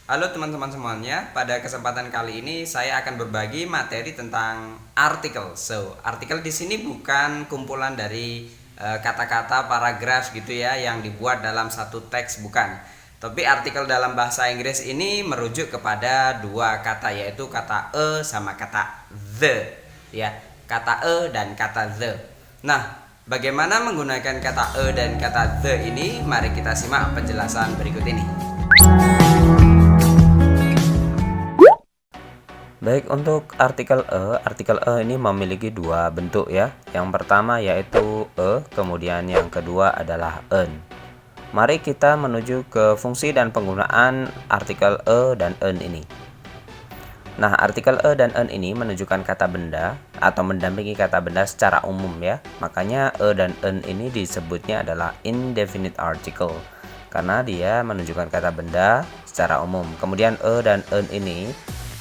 Halo teman-teman semuanya, pada kesempatan kali ini saya akan berbagi materi tentang artikel. So, artikel di sini bukan kumpulan dari kata-kata paragraf gitu ya yang dibuat dalam satu teks, bukan. Tapi artikel dalam bahasa Inggris ini merujuk kepada dua kata, yaitu kata sama kata the, ya, kata dan kata the. Nah, bagaimana menggunakan kata dan kata the ini? Mari kita simak penjelasan berikut ini. Baik, untuk artikel ini memiliki dua bentuk ya. Yang pertama yaitu kemudian yang kedua adalah en. Mari kita menuju ke fungsi dan penggunaan artikel dan en ini. Nah, artikel dan en ini menunjukkan kata benda atau mendampingi kata benda secara umum ya. Makanya dan en ini disebutnya adalah indefinite article karena dia menunjukkan kata benda secara umum. Kemudian dan en ini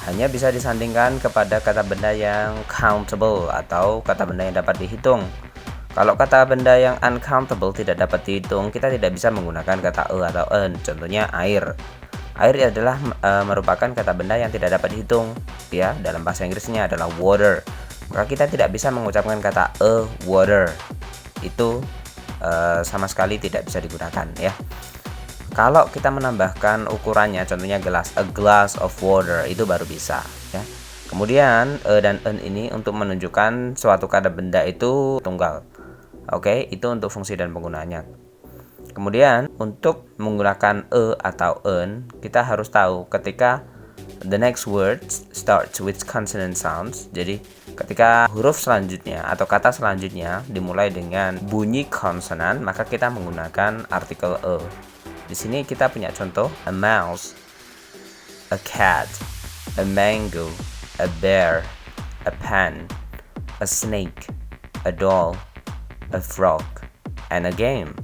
hanya bisa disandingkan kepada kata benda yang countable atau kata benda yang dapat dihitung. Kalau kata benda yang uncountable tidak dapat dihitung, kita tidak bisa menggunakan kata atau en. Contohnya air. Air adalah merupakan kata benda yang tidak dapat dihitung. Ya, dalam bahasa Inggrisnya adalah water. Maka kita tidak bisa mengucapkan kata water. Itu sama sekali tidak bisa digunakan ya. Kalau kita menambahkan ukurannya, contohnya gelas, a glass of water, itu baru bisa ya. Kemudian dan en ini untuk menunjukkan suatu kata benda itu tunggal. Oke, itu untuk fungsi dan penggunaannya. Kemudian untuk menggunakan atau en, kita harus tahu ketika the next word starts with consonant sounds. Jadi ketika huruf selanjutnya atau kata selanjutnya dimulai dengan bunyi konsonan, maka kita menggunakan artikel Di sini kita punya contoh a mouse, a cat, a mango, a bear, a pen, a snake, a doll, a frog, and a game.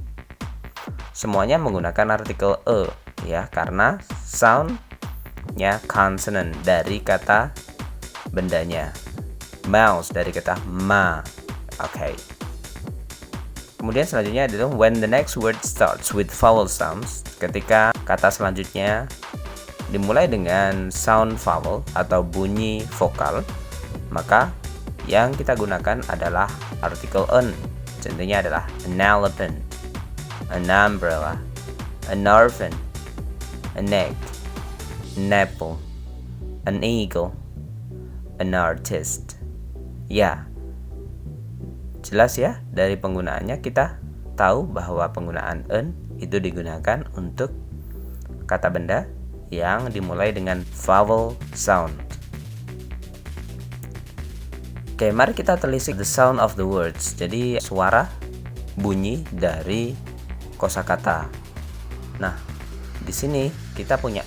Semuanya menggunakan artikel ya, karena soundnya consonant dari kata bendanya. Mouse dari kata ma. Oke. Kemudian selanjutnya adalah when the next word starts with vowel sounds. Ketika kata selanjutnya dimulai dengan sound vowel atau bunyi vokal, maka yang kita gunakan adalah artikel en. Contohnya adalah an elephant, an umbrella, an orphan, an egg, an apple, an eagle, an artist. Ya, jelas ya, dari penggunaannya kita tahu bahwa penggunaan en itu digunakan untuk kata benda yang dimulai dengan vowel sound. Oke, mari kita telisik the sound of the words. Jadi suara bunyi dari kosakata. Nah, di sini kita punya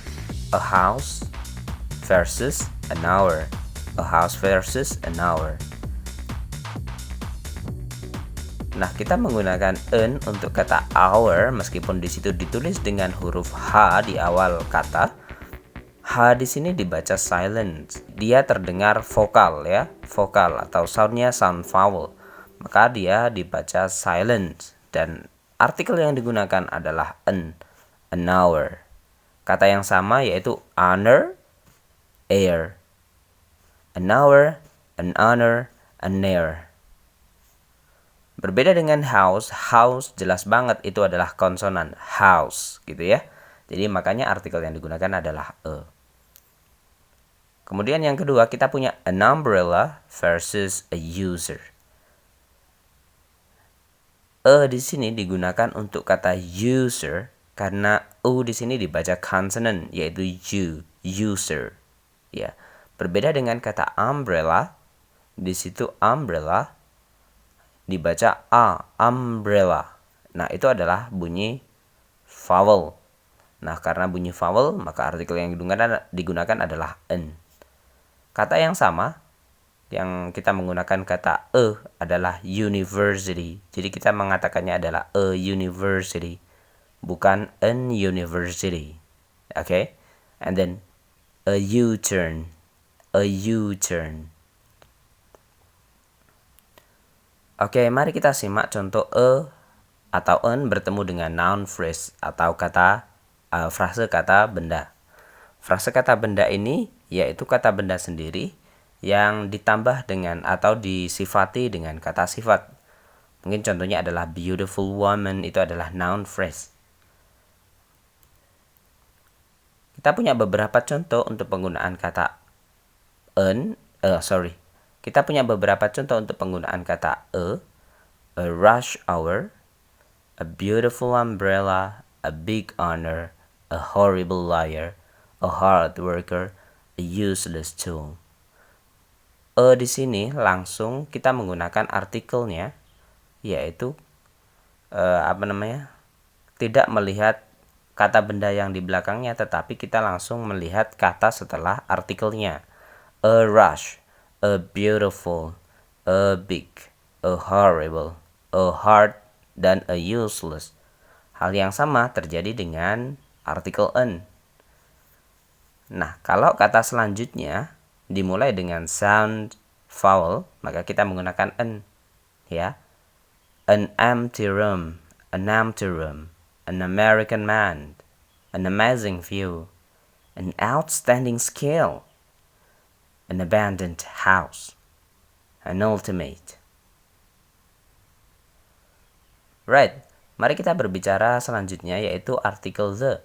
a house versus an hour. A house versus an hour. Nah, kita menggunakan en untuk kata hour meskipun di situ ditulis dengan huruf H di awal kata. H di sini dibaca silent. Dia terdengar vokal ya, vokal atau soundnya sound vowel. Maka dia dibaca silent dan artikel yang digunakan adalah an hour. Kata yang sama yaitu honor, air. An hour, an honor, an air. Berbeda dengan house jelas banget itu adalah konsonan house gitu ya. Jadi makanya artikel yang digunakan adalah Kemudian yang kedua kita punya an umbrella versus a user. Di sini digunakan untuk kata user karena u di sini dibaca consonant yaitu user. Ya. Berbeda dengan kata umbrella, di situ umbrella dibaca umbrella. Nah, itu adalah bunyi vowel. Nah, karena bunyi vowel, maka artikel yang digunakan adalah en. Kata yang sama, yang kita menggunakan kata adalah university. Jadi kita mengatakannya adalah a university, bukan an university. Okay? And then a U-turn. A U-turn. Oke, mari kita simak contoh atau en bertemu dengan noun phrase atau kata frase kata benda. Frase kata benda ini yaitu kata benda sendiri yang ditambah dengan atau disifati dengan kata sifat. Mungkin contohnya adalah beautiful woman, itu adalah noun phrase. Kita punya beberapa contoh untuk penggunaan kata Kita punya beberapa contoh untuk penggunaan kata a rush hour, a beautiful umbrella, a big honor, a horrible liar, a hard worker, a useless tool. Di sini langsung kita menggunakan artikelnya, yaitu tidak melihat kata benda yang di belakangnya, tetapi kita langsung melihat kata setelah artikelnya. A rush, a beautiful, a big, a horrible, a hard, dan a useless. Hal yang sama terjadi dengan artikel an. Nah, kalau kata selanjutnya dimulai dengan sound vowel, maka kita menggunakan an, ya. An empty room, an American man, an amazing view, an outstanding skill, an abandoned house, an ultimate. Right, mari kita berbicara selanjutnya yaitu artikel the.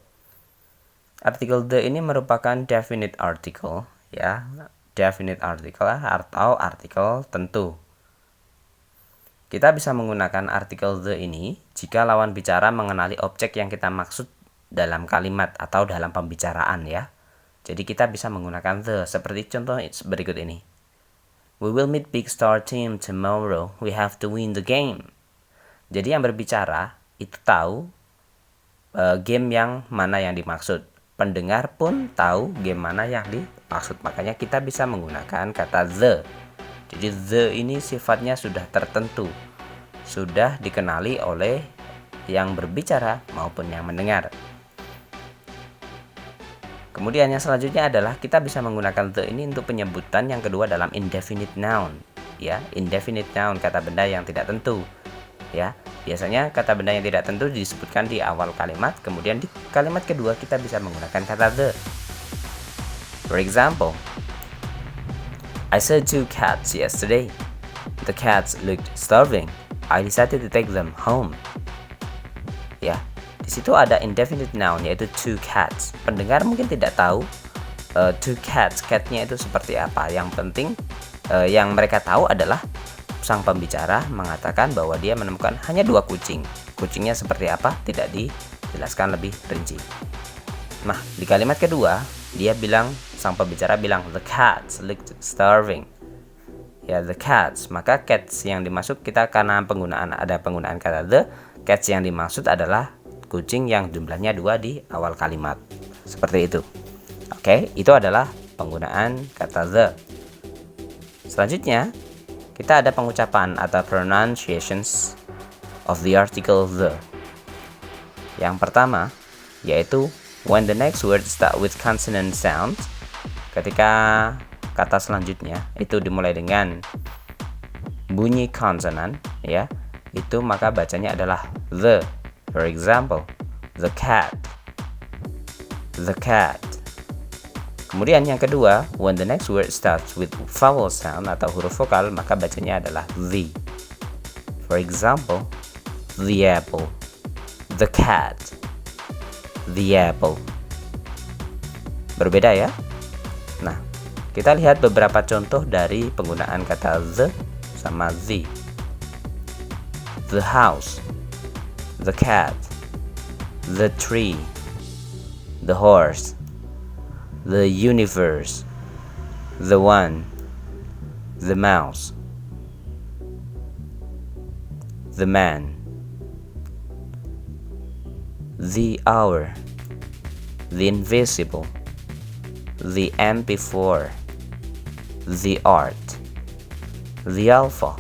Artikel the ini merupakan definite article, ya. Definite article atau artikel tentu. Kita bisa menggunakan artikel the ini jika lawan bicara mengenali objek yang kita maksud dalam kalimat atau dalam pembicaraan, ya. Jadi kita bisa menggunakan the seperti contoh berikut ini. We will meet big star team tomorrow. We have to win the game. Jadi yang berbicara itu tahu game yang mana yang dimaksud. Pendengar pun tahu game mana yang dimaksud. Makanya kita bisa menggunakan kata the. Jadi the ini sifatnya sudah tertentu, sudah dikenali oleh yang berbicara maupun yang mendengar. Kemudian yang selanjutnya adalah kita bisa menggunakan the ini untuk penyebutan yang kedua dalam indefinite noun, ya. Indefinite noun, kata benda yang tidak tentu, ya. Biasanya kata benda yang tidak tentu disebutkan di awal kalimat, kemudian di kalimat kedua kita bisa menggunakan kata the. For example, I saw 2 cats yesterday. The cats looked starving. I decided to take them home. Ya. Di situ ada indefinite noun yaitu 2 cats. Pendengar mungkin tidak tahu 2 cats, catnya itu seperti apa. Yang penting yang mereka tahu adalah sang pembicara mengatakan bahwa dia menemukan hanya 2 kucing. Kucingnya seperti apa tidak dijelaskan lebih rinci. Nah, di kalimat kedua sang pembicara bilang the cats looked starving. Ya, the cats, maka cats yang dimaksud kita karena ada penggunaan kata the, cats yang dimaksud adalah kucing yang jumlahnya 2 di awal kalimat. Seperti itu. Oke, itu adalah penggunaan kata the. Selanjutnya, kita ada pengucapan atau pronunciations of the article the. Yang pertama, yaitu when the next word start with consonant sound. Ketika kata selanjutnya itu dimulai dengan bunyi konsonan, ya, itu maka bacanya adalah the. For example, the cat. The cat. Kemudian yang kedua, when the next word starts with vowel sound atau huruf vokal, maka bacanya adalah the. For example, the apple, the cat, the apple. Berbeda, ya. Nah, kita lihat beberapa contoh dari penggunaan kata the sama the. The house, the cat, the tree, the horse, the universe, the one, the mouse, the man, the hour, the invisible, the MP4, the art, the alpha,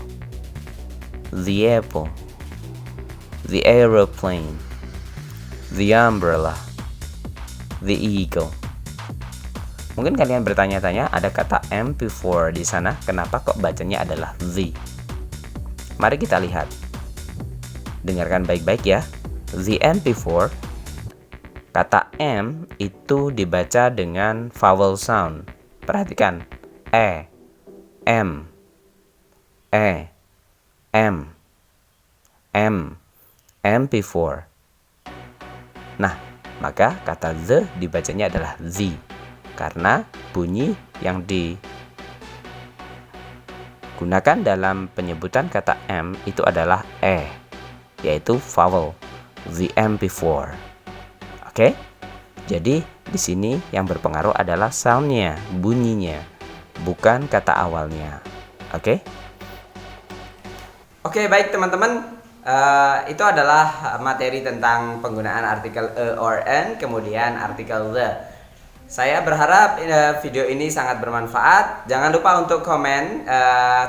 the apple, the aeroplane, the umbrella, the eagle. Mungkin kalian bertanya-tanya, ada kata MP4 di sana, kenapa kok bacanya adalah the? Mari kita lihat. Dengarkan baik-baik, ya. The MP4, Kata M itu dibaca dengan vowel sound. Perhatikan. E, M, E, M, MP4. Nah, maka kata the dibacanya adalah the, karena bunyi yang digunakan dalam penyebutan kata M itu adalah E, yaitu vowel, the MP4. Oke? Jadi, di sini yang berpengaruh adalah soundnya, bunyinya, bukan kata awalnya. Oke? Oke, baik teman-teman. Itu adalah materi tentang penggunaan artikel a or n, kemudian artikel the. Saya berharap video ini sangat bermanfaat. Jangan lupa untuk komen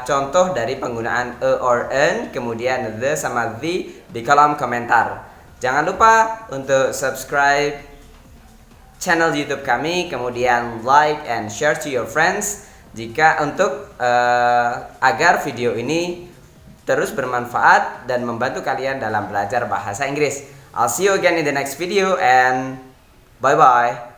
contoh dari penggunaan a or n, kemudian the sama the di kolom komentar. Jangan lupa untuk subscribe channel YouTube kami, kemudian like and share to your friends jika untuk agar video ini terus bermanfaat dan membantu kalian dalam belajar bahasa Inggris. I'll see you again in the next video and bye bye.